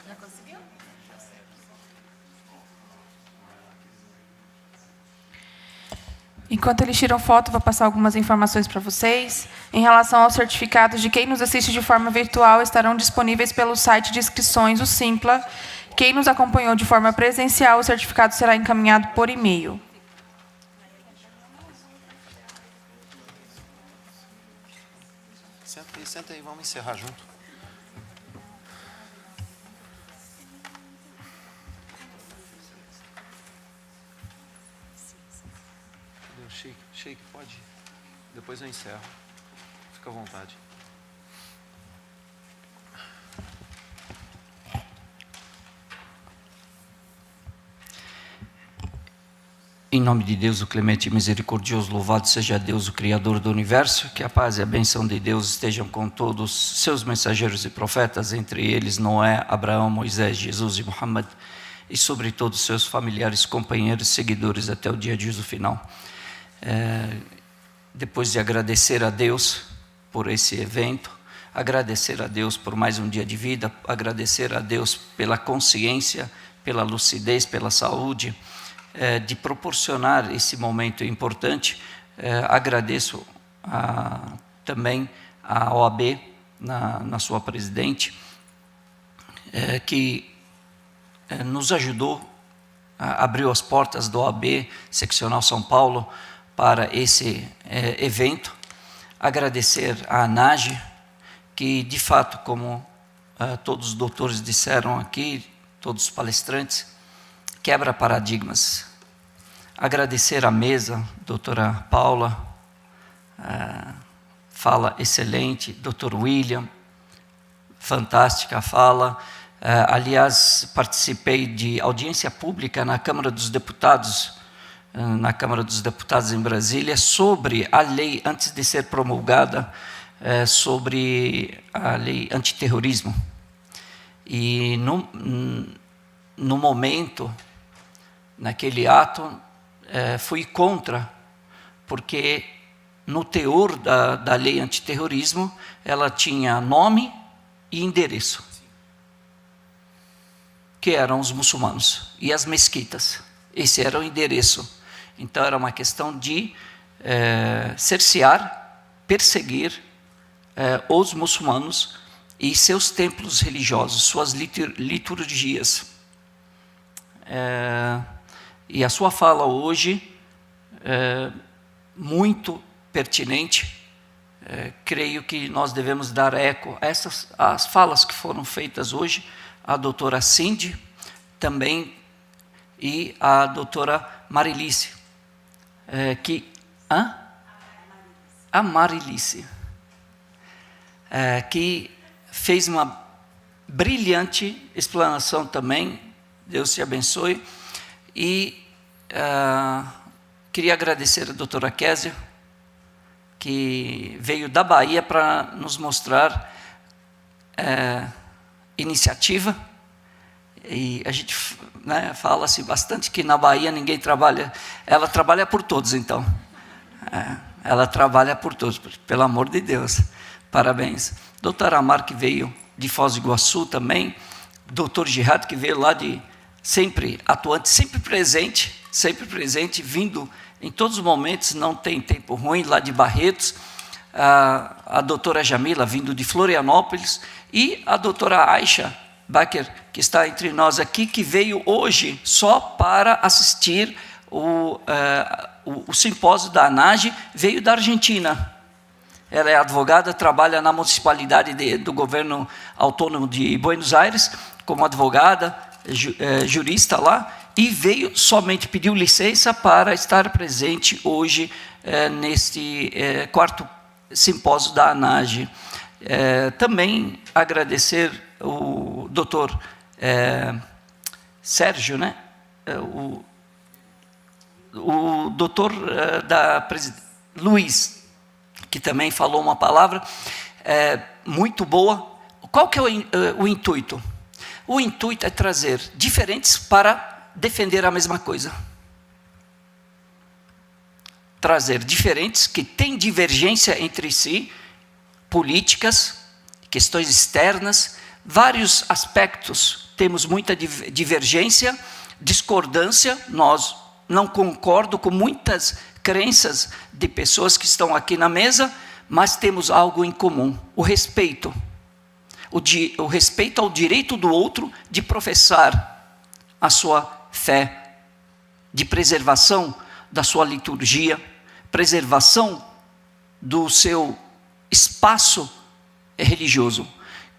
Já conseguiu? Enquanto eles tiram foto, vou passar algumas informações para vocês. Em relação aos certificados de quem nos assiste de forma virtual, estarão disponíveis pelo site de inscrições, o Simpla. Quem nos acompanhou de forma presencial, o certificado será encaminhado por e-mail. Senta aí, vamos encerrar junto. Sheik, pode ir. Depois eu encerro. Fica à vontade. Em nome de Deus, o clemente e misericordioso, louvado seja Deus, o Criador do universo, que a paz e a bênção de Deus estejam com todos seus mensageiros e profetas, entre eles Noé, Abraão, Moisés, Jesus e Muhammad, e sobre todos seus familiares, companheiros, seguidores até o dia de juízo final. Depois de agradecer a Deus por esse evento, agradecer a Deus por mais um dia de vida, agradecer a Deus pela consciência, pela lucidez, pela saúde, de proporcionar esse momento importante, agradeço também a OAB, na sua presidente, que nos ajudou, abriu as portas da OAB Seccional São Paulo para esse evento. Agradecer à ANAGE, que de fato, como todos os doutores disseram aqui, todos os palestrantes, quebra paradigmas. Agradecer à mesa, doutora Paula, fala excelente, doutor William, fantástica fala. Aliás, participei de audiência pública na Câmara dos Deputados, em Brasília, sobre a lei, antes de ser promulgada, sobre a lei antiterrorismo. E no momento, naquele ato, fui contra, porque no teor da lei antiterrorismo, ela tinha nome e endereço, que eram os muçulmanos e as mesquitas. Esse era o endereço. Então, era uma questão de cercear, perseguir os muçulmanos e seus templos religiosos, suas liturgias. E a sua fala hoje, muito pertinente, creio que nós devemos dar eco a as falas que foram feitas hoje, a doutora Cindy, também, e a doutora Marilice, a Marilice, que fez uma brilhante explanação também, Deus te abençoe, e queria agradecer a doutora Késia, que veio da Bahia para nos mostrar iniciativa, e a gente fala-se bastante que na Bahia ninguém trabalha, ela trabalha por todos, então. Ela trabalha por todos, pelo amor de Deus. Parabéns. Doutor Amar, que veio de Foz do Iguaçu também, doutor Gerardo, que veio lá de sempre atuante, sempre presente, vindo em todos os momentos, não tem tempo ruim, lá de Barretos, a doutora Jamila, vindo de Florianópolis, e a doutora Aisha Baker, que está entre nós aqui, que veio hoje só para assistir o simpósio da ANAGE, veio da Argentina. Ela é advogada, trabalha na municipalidade do governo autônomo de Buenos Aires, como advogada, jurista lá, e veio somente, pediu licença para estar presente hoje neste quarto simpósio da ANAGE. Também agradecer o doutor Sérgio, né? O doutor Luiz, que também falou uma palavra muito boa. Qual que é o intuito? O intuito é trazer diferentes para defender a mesma coisa. Trazer diferentes que têm divergência entre si, políticas, questões externas, vários aspectos. Temos muita divergência, discordância. Nós não concordo com muitas crenças de pessoas que estão aqui na mesa, mas temos algo em comum: o respeito. O respeito ao direito do outro de professar a sua fé, de preservação da sua liturgia, preservação do seu espaço religioso.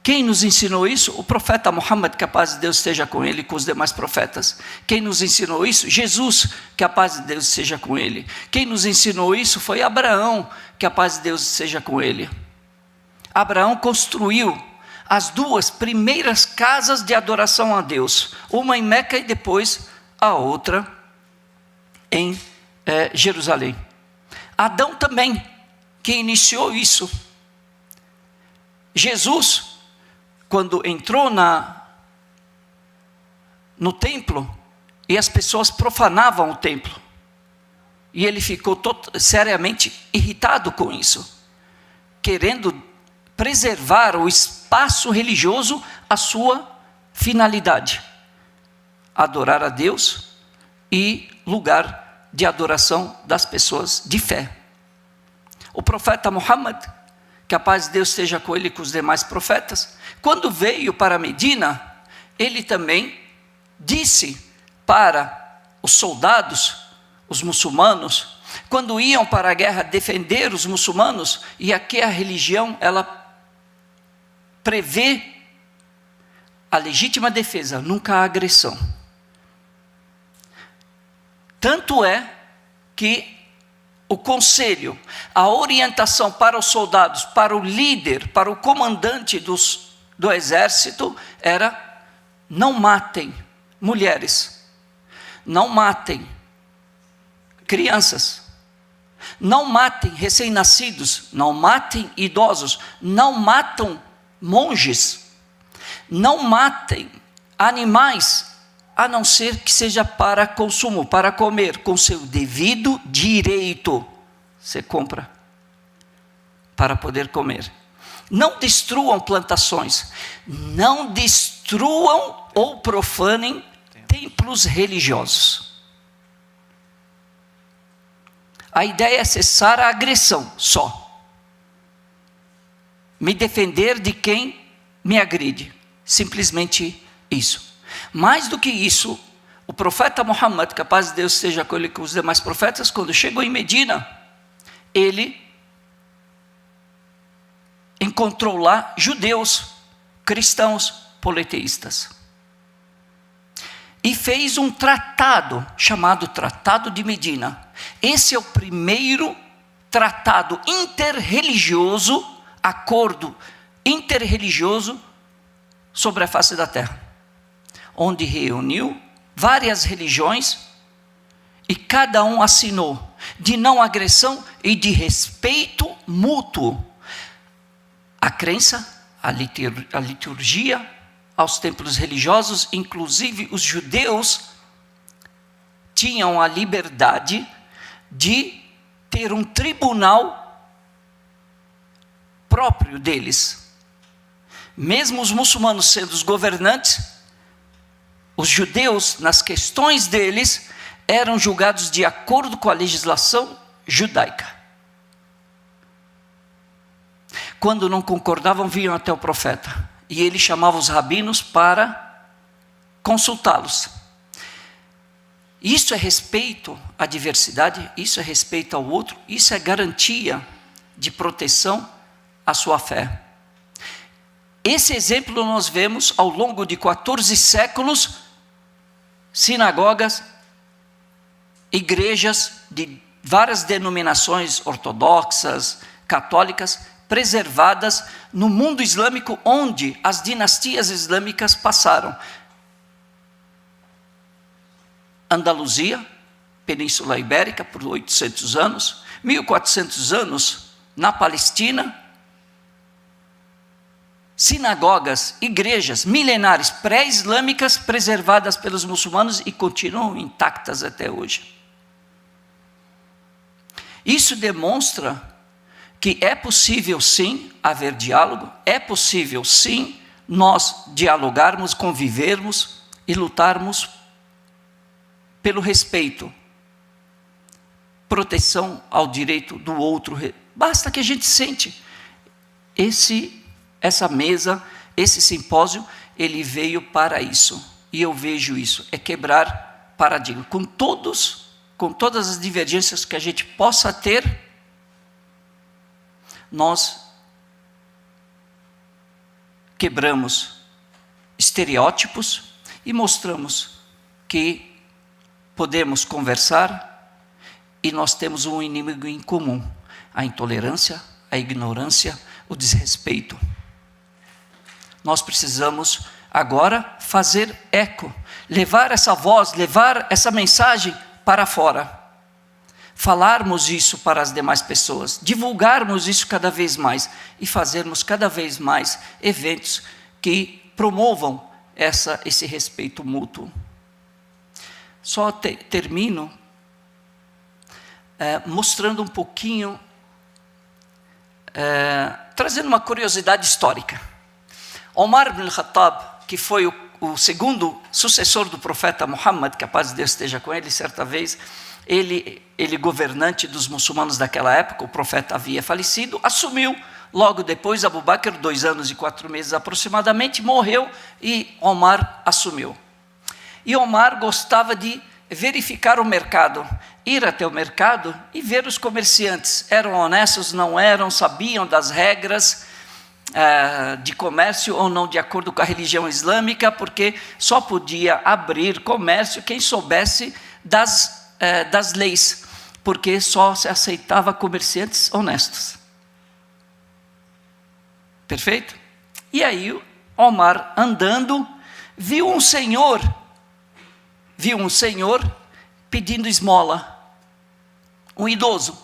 Quem nos ensinou isso? O profeta Muhammad, que a paz de Deus esteja com ele e com os demais profetas. Quem nos ensinou isso? Jesus, que a paz de Deus esteja com ele. Quem nos ensinou isso foi Abraão, que a paz de Deus esteja com ele. Abraão construiu as duas primeiras casas de adoração a Deus, uma em Meca e depois a outra em Jerusalém. Adão também, que iniciou isso. Jesus, quando entrou no templo, e as pessoas profanavam o templo, e ele ficou seriamente irritado com isso, querendo preservar o espaço religioso, a sua finalidade: adorar a Deus e lugar de adoração das pessoas de fé. O profeta Muhammad, que a paz de Deus esteja com ele e com os demais profetas, quando veio para Medina, ele também disse para os soldados, os muçulmanos, quando iam para a guerra defender os muçulmanos, e aqui a religião, ela prevê a legítima defesa, nunca a agressão. Tanto é que o conselho, a orientação para os soldados, para o líder, para o comandante do exército era: não matem mulheres, não matem crianças, não matem recém-nascidos, não matem idosos, não matam monges, não matem animais, a não ser que seja para consumo, para comer, com seu devido direito. Você compra para poder comer. Não destruam plantações, não destruam ou profanem templos religiosos. A ideia é cessar a agressão só. Me defender de quem me agride. Simplesmente isso. Mais do que isso, o profeta Muhammad, que a paz de Deus seja com ele e com os demais profetas, quando chegou em Medina, ele encontrou lá judeus, cristãos, politeístas. E fez um tratado, chamado Tratado de Medina. Esse é o primeiro tratado interreligioso, acordo interreligioso sobre a face da terra, onde reuniu várias religiões e cada um assinou de não agressão e de respeito mútuo à crença, à liturgia, aos templos religiosos. Inclusive os judeus tinham a liberdade de ter um tribunal próprio deles. Mesmo os muçulmanos sendo os governantes, os judeus, nas questões deles, eram julgados de acordo com a legislação judaica. Quando não concordavam, vinham até o profeta. E ele chamava os rabinos para consultá-los. Isso é respeito à diversidade, isso é respeito ao outro, isso é garantia de proteção à sua fé. Esse exemplo nós vemos ao longo de 14 séculos, sinagogas, igrejas de várias denominações ortodoxas, católicas, preservadas no mundo islâmico, onde as dinastias islâmicas passaram. Andaluzia, Península Ibérica, por 800 anos, 1400 anos na Palestina, sinagogas, igrejas milenares pré-islâmicas preservadas pelos muçulmanos e continuam intactas até hoje. Isso demonstra que é possível sim haver diálogo, é possível sim nós dialogarmos, convivermos e lutarmos pelo respeito, proteção ao direito do outro. Basta que a gente sente. Essa mesa, esse simpósio, ele veio para isso. E eu vejo isso, é quebrar paradigma. Com todas as divergências que a gente possa ter, nós quebramos estereótipos e mostramos que podemos conversar e nós temos um inimigo em comum: a intolerância, a ignorância, o desrespeito. Nós precisamos agora fazer eco, levar essa voz, levar essa mensagem para fora. Falarmos isso para as demais pessoas, divulgarmos isso cada vez mais e fazermos cada vez mais eventos que promovam esse respeito mútuo. Só termino mostrando um pouquinho, trazendo uma curiosidade histórica. Omar ibn al-Khattab, que foi o segundo sucessor do profeta Muhammad, que a paz de Deus esteja com ele, certa vez, ele governante dos muçulmanos daquela época, o profeta havia falecido, assumiu. Logo depois, Abu Bakr, 2 anos e 4 meses aproximadamente, morreu e Omar assumiu. E Omar gostava de verificar o mercado, ir até o mercado e ver os comerciantes. Eram honestos, não eram, sabiam das regras de comércio ou não, de acordo com a religião islâmica, porque só podia abrir comércio quem soubesse das leis, porque só se aceitava comerciantes honestos. Perfeito? E aí Omar, andando, viu um senhor pedindo esmola, um idoso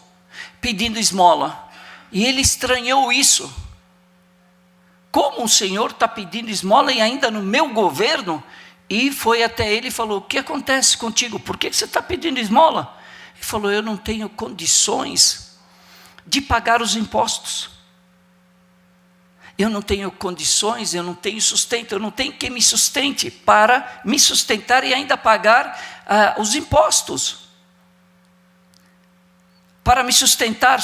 pedindo esmola, e ele estranhou isso. Como um senhor está pedindo esmola e ainda no meu governo? E foi até ele e falou: o que acontece contigo? Por que você está pedindo esmola? Ele falou: eu não tenho condições de pagar os impostos. Eu não tenho condições, eu não tenho sustento, eu não tenho quem me sustente para me sustentar e ainda pagar os impostos. Para me sustentar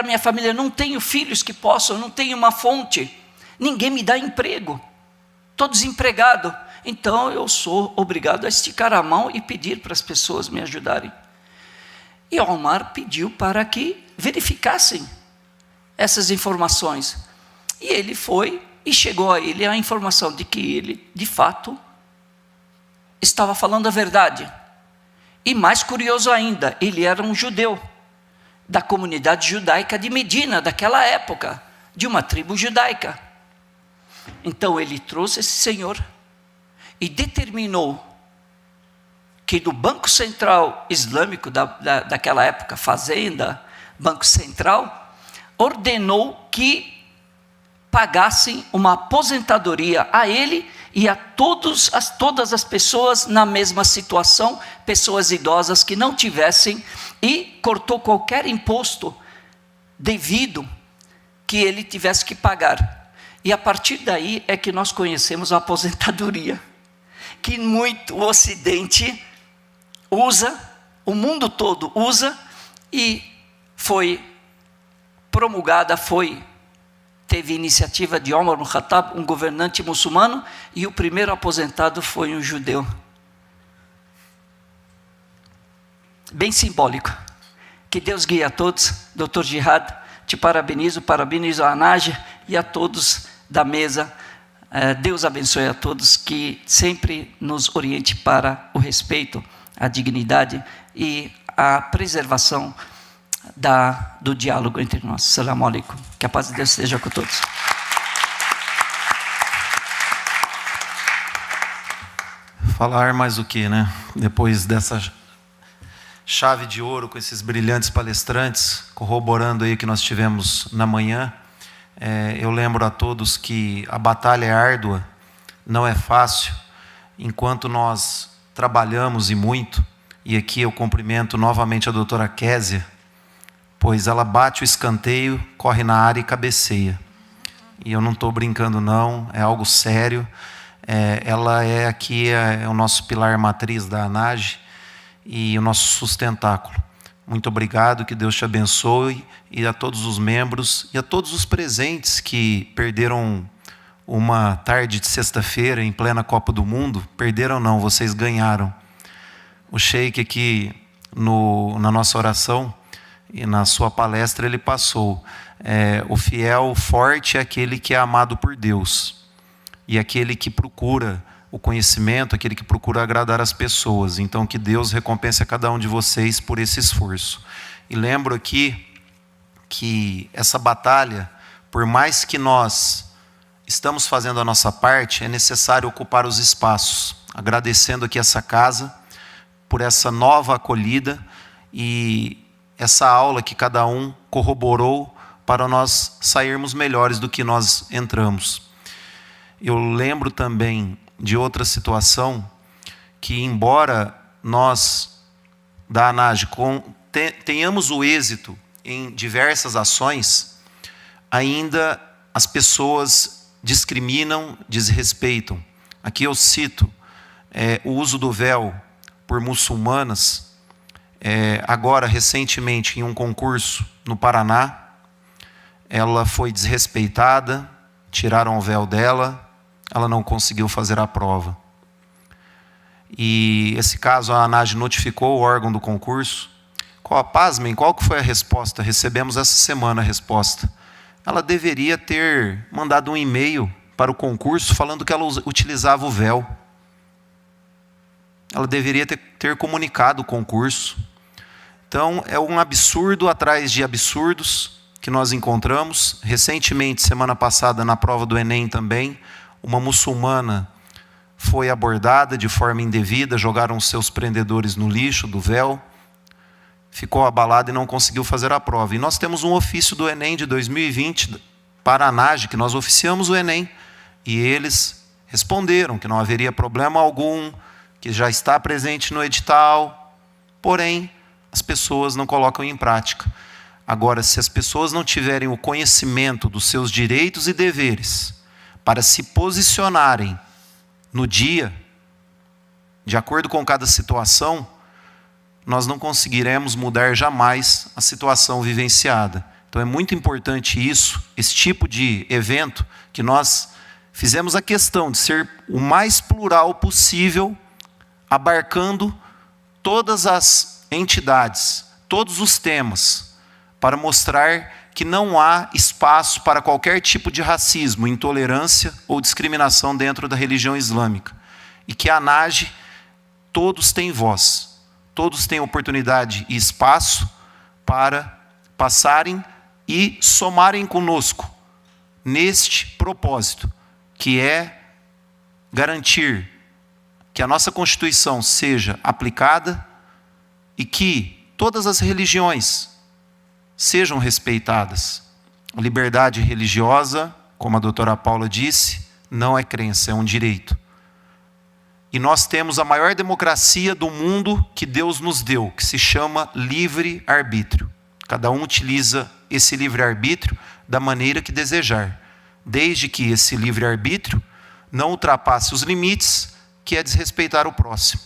a minha família. Eu não tenho filhos que possam, eu não tenho uma fonte. Ninguém me dá emprego. Estou desempregado. Então eu sou obrigado a esticar a mão e pedir para as pessoas me ajudarem. E Omar pediu para que verificassem essas informações. E ele foi e chegou a ele a informação de que ele, de fato, estava falando a verdade. E mais curioso ainda, ele era um judeu, da comunidade judaica de Medina, daquela época, de uma tribo judaica. Então ele trouxe esse senhor e determinou que do Banco Central Islâmico daquela época, Fazenda, Banco Central, ordenou que pagassem uma aposentadoria a ele e a todas as pessoas na mesma situação, pessoas idosas que não tivessem, e cortou qualquer imposto devido que ele tivesse que pagar. E a partir daí é que nós conhecemos a aposentadoria, que muito o Ocidente usa, o mundo todo usa, e foi promulgada, teve iniciativa de Omar ibn Khattab, um governante muçulmano, e o primeiro aposentado foi um judeu. Bem simbólico. Que Deus guie a todos. Dr. Jihad, te parabenizo a ANAGE e a todos da mesa. Deus abençoe a todos, que sempre nos oriente para o respeito, a dignidade e a preservação do diálogo entre nós. Assalamu alaikum. Que a paz de Deus esteja com todos. Falar mais o que, né? Depois dessa chave de ouro com esses brilhantes palestrantes, corroborando aí o que nós tivemos na manhã, eu lembro a todos que a batalha é árdua, não é fácil, enquanto nós trabalhamos e muito, e aqui eu cumprimento novamente a doutora Késia, pois ela bate o escanteio, corre na área e cabeceia. E eu não estou brincando não, é algo sério. Ela é aqui o nosso pilar matriz da ANAGE e o nosso sustentáculo. Muito obrigado, que Deus te abençoe, e a todos os membros e a todos os presentes que perderam uma tarde de sexta-feira em plena Copa do Mundo. Perderam não, vocês ganharam. O Sheik aqui na nossa oração e na sua palestra ele passou: o fiel forte é aquele que é amado por Deus, e aquele que procura o conhecimento, aquele que procura agradar as pessoas. Então que Deus recompense a cada um de vocês por esse esforço. E lembro aqui que essa batalha, por mais que nós estamos fazendo a nossa parte, é necessário ocupar os espaços, agradecendo aqui essa casa por essa nova acolhida e essa aula que cada um corroborou para nós sairmos melhores do que nós entramos. Eu lembro também de outra situação, que embora nós, da ANAGE, tenhamos o êxito em diversas ações, ainda as pessoas discriminam, desrespeitam. Aqui eu cito o uso do véu por muçulmanas. Agora, recentemente, em um concurso no Paraná, ela foi desrespeitada, tiraram o véu dela, ela não conseguiu fazer a prova. E esse caso a ANAGE notificou o órgão do concurso. Pasmem, qual que foi a resposta? Recebemos essa semana a resposta. Ela deveria ter mandado um e-mail para o concurso falando que ela utilizava o véu. Ela deveria ter comunicado o concurso. Então, é um absurdo atrás de absurdos que nós encontramos. Recentemente, semana passada, na prova do Enem também, uma muçulmana foi abordada de forma indevida, jogaram seus prendedores no lixo do véu, ficou abalada e não conseguiu fazer a prova. E nós temos um ofício do Enem de 2020 para a ANAGE, que nós oficiamos o Enem, e eles responderam que não haveria problema algum, que já está presente no edital, porém, as pessoas não colocam em prática. Agora, se as pessoas não tiverem o conhecimento dos seus direitos e deveres para se posicionarem no dia, de acordo com cada situação, nós não conseguiremos mudar jamais a situação vivenciada. Então é muito importante isso, esse tipo de evento, que nós fizemos a questão de ser o mais plural possível, abarcando todas as entidades, todos os temas, para mostrar que não há espaço para qualquer tipo de racismo, intolerância ou discriminação dentro da religião islâmica. E que a ANAGE, todos têm voz, todos têm oportunidade e espaço para passarem e somarem conosco neste propósito, que é garantir que a nossa Constituição seja aplicada e que todas as religiões sejam respeitadas. A liberdade religiosa, como a doutora Paula disse, não é crença, é um direito. E nós temos a maior democracia do mundo que Deus nos deu, que se chama livre-arbítrio. Cada um utiliza esse livre-arbítrio da maneira que desejar, desde que esse livre-arbítrio não ultrapasse os limites que é desrespeitar o próximo,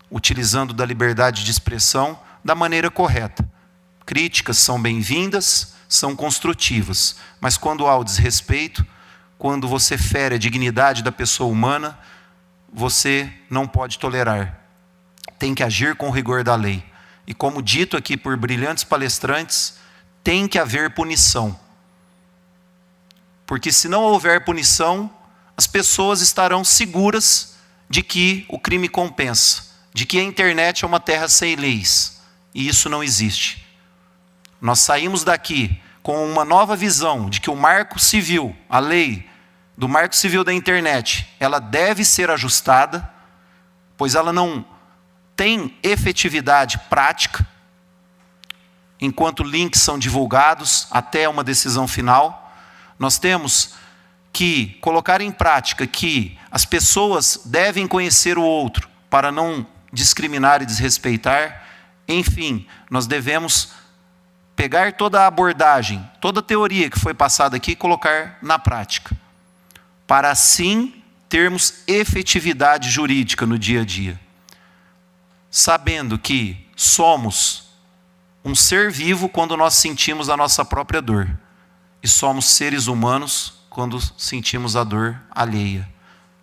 utilizando da liberdade de expressão da maneira correta. Críticas são bem-vindas, são construtivas, mas quando há o desrespeito, quando você fere a dignidade da pessoa humana, você não pode tolerar. Tem que agir com o rigor da lei. E como dito aqui por brilhantes palestrantes, tem que haver punição. Porque se não houver punição, as pessoas estarão seguras de que o crime compensa, de que a internet é uma terra sem leis. E isso não existe. Nós saímos daqui com uma nova visão de que o marco civil, a lei do marco civil da internet, ela deve ser ajustada, pois ela não tem efetividade prática, enquanto links são divulgados até uma decisão final. Nós temos que colocar em prática que as pessoas devem conhecer o outro para não discriminar e desrespeitar. Enfim, nós devemos pegar toda a abordagem, toda a teoria que foi passada aqui e colocar na prática, para assim termos efetividade jurídica no dia a dia, sabendo que somos um ser vivo quando nós sentimos a nossa própria dor, e somos seres humanos quando sentimos a dor alheia.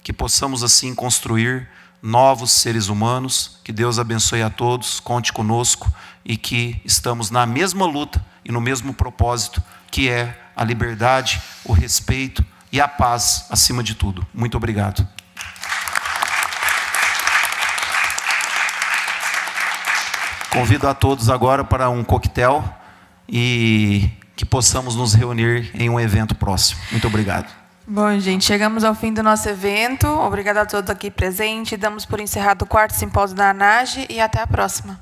Que possamos assim construir novos seres humanos. Que Deus abençoe a todos, conte conosco, e que estamos na mesma luta e no mesmo propósito, que é a liberdade, o respeito e a paz acima de tudo. Muito obrigado. Convido a todos agora para um coquetel e que possamos nos reunir em um evento próximo. Muito obrigado. Bom, gente, chegamos ao fim do nosso evento. Obrigado a todos aqui presentes. Damos por encerrado o 4º simpósio da ANAGE e até a próxima.